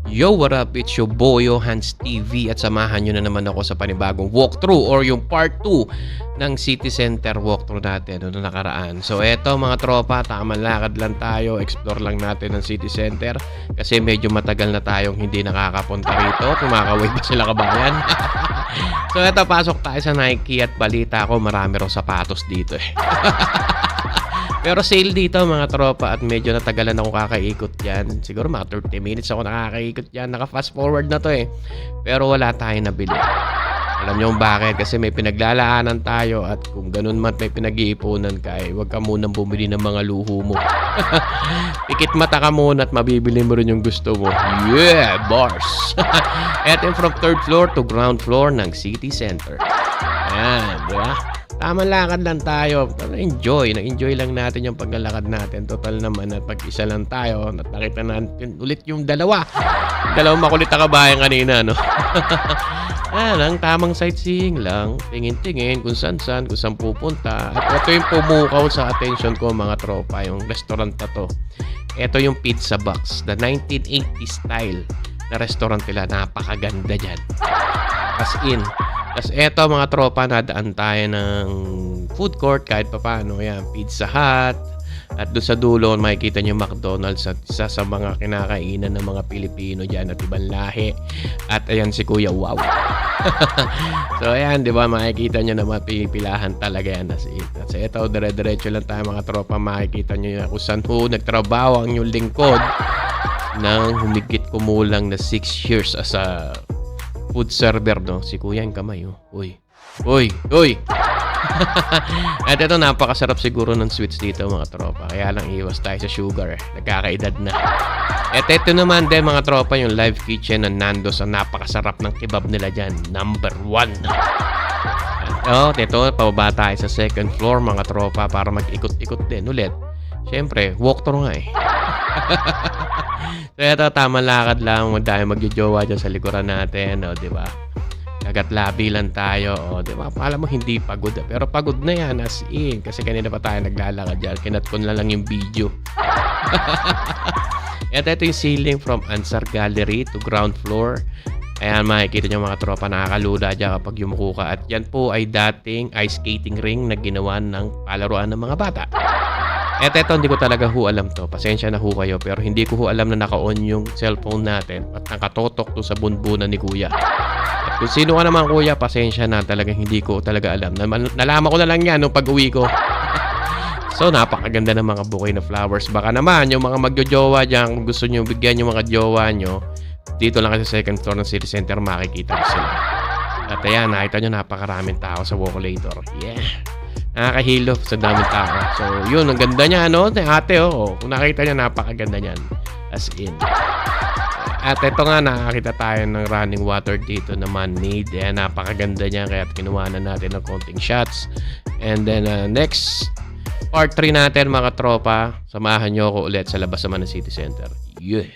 Yo, what up? It's your boyo, Hans TV at samahan nyo na naman ako sa panibagong walkthrough or yung part 2 ng City Center walkthrough natin noong nakaraan. So eto mga tropa, tamang lakad lang tayo, explore lang natin ng City Center kasi medyo matagal na tayong hindi nakakapunta rito. Kumakaway ba sila kabayan? So eto, pasok tayo sa Nike at balita ko marami raw sapatos dito eh. Pero sale dito mga tropa at medyo natagalan ako kakaikot yan. Siguro mga 30 minutes ako nakakaikot yan. Naka-fast forward na to eh. Pero wala tayong nabili. Alam nyo bakit? Kasi may pinaglalaanan tayo at kung ganun man may pinag-iipunan ka eh, huwag ka munang bumili ng mga luho mo. Pikit mata ka muna at mabibili mo rin yung gusto mo. Yeah, bars! Eto yung from 3rd floor to ground floor ng City Center. Ayan, di ba? Tamang lakad lang tayo. Nag-enjoy lang natin yung paglalakad natin. Total naman at pag-isa lang tayo. Nakita natin ulit yung dalawa. Dalawang makulit na kabayan kanina, no? Lang, tamang sightseeing lang. Tingin-tingin kung saan pupunta. At ito yung pumukaw sa attention ko mga tropa, yung restaurant na to. Ito yung Pizza Box, the 1980s style na restaurant nila. Napakaganda dyan. As in. Tapos eto mga tropa, nadaan tayo ng food court kahit pa paano. Yan, Pizza Hut. At doon sa dulo, makikita nyo McDonald's at isa sa mga kinakainan ng mga Pilipino dyan at ibang lahi. At ayan si Kuya, wow. So ayan, di ba, makikita nyo naman pipilahan talaga yan. At eto, dire-diretso lang tayo mga tropa. Makikita nyo yan kung saan nagtrabaho ang yung lingkod ng humigit kumulang na 6 years as a food server, no? Si Kuya yung kamay, oh. Uy! At ito, napakasarap siguro ng sweets dito, mga tropa. Kaya lang iwas tayo sa sugar, eh. Nagkakaedad na. At ito naman din, mga tropa, yung live kitchen ng Nando's. Ang napakasarap ng kebab nila dyan. Number 1. At ito, pababa tayo sa 2nd floor, mga tropa, para mag-ikot-ikot din ulit. Siyempre, walkthrough nga eh. So ito, tamang lakad lang. Madami magjojowa dyan sa likuran natin. O, diba? Kagat labi lang tayo. O, diba? Alam mo, hindi pagod. Pero pagod na yan, as in. Kasi kanina pa tayo naglalakad dyan. Kinat ko na lang yung video. Ito yung ceiling from Ansar Gallery to ground floor. Ayan, makikita nyo mga tropa, nakakalula dyan kapag yumuko ka. At yan po ay dating ice skating ring na ginawa ng palaruan ng mga bata. Ito, hindi ko talaga alam to. Pasensya na kayo. Pero hindi ko alam na naka-on yung cellphone natin at nakatotok to sa bunbunan ni Kuya. At kung sino ka naman Kuya, pasensya na. Talagang hindi ko talaga alam. Nalaman ko na lang yan nung pag-uwi ko. So, napakaganda ng mga bouquet na flowers. Baka naman, yung mga magjojowa dyan, kung gusto nyo bigyan yung mga jowa nyo, dito lang kasi sa 2nd floor ng City Center, makikita nyo sila. At ayan, nakita nyo napakaraming tao sa walkulator. Yeah! Nakakahilo sa daming tao. So, yun, ang ganda niya, no? Ate, oh. Kung nakita niya, napakaganda niyan. As in. At ito nga, nakakita tayo ng running water dito na man-made. Ayan, napakaganda niya. Kaya kinuha na natin ng konting shots. And then, next part 3 natin, mga tropa. Samahan nyo ako ulit sa labas naman ng City Center. Yeah!